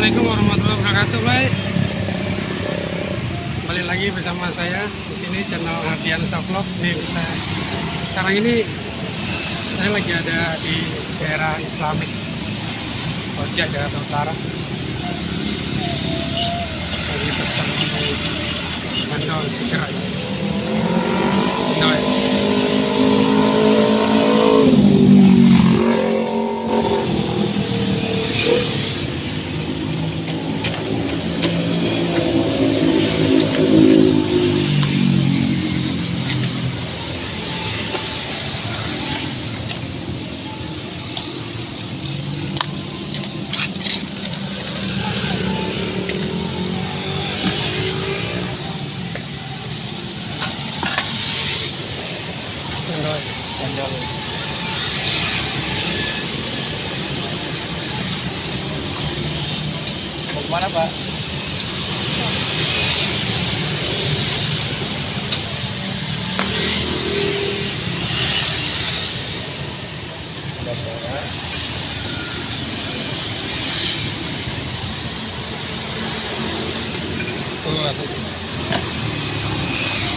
Assalamualaikum warahmatullahi wabarakatuh, Bay. Kembali lagi bersama saya di sini channel Ardiansa Vlog. Nih bisa. Sekarang ini saya lagi ada di daerah Islamic, Koja, Jakarta Utara. Lagi pesan bandol gerak. Bandol. Cendol. Mau kemana, Pak? Ada cara.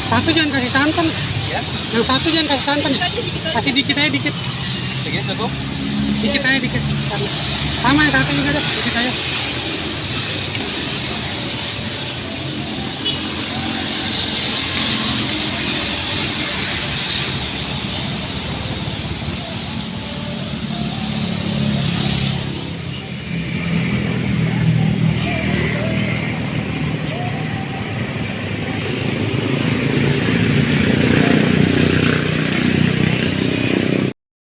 Satu jangan kasih santan. Ya? Yang satu jangan kasih santan. Kasih dikit aja dikit. Segini cukup? Dikit aja dikit. Sama yang satu juga deh, dikit aja.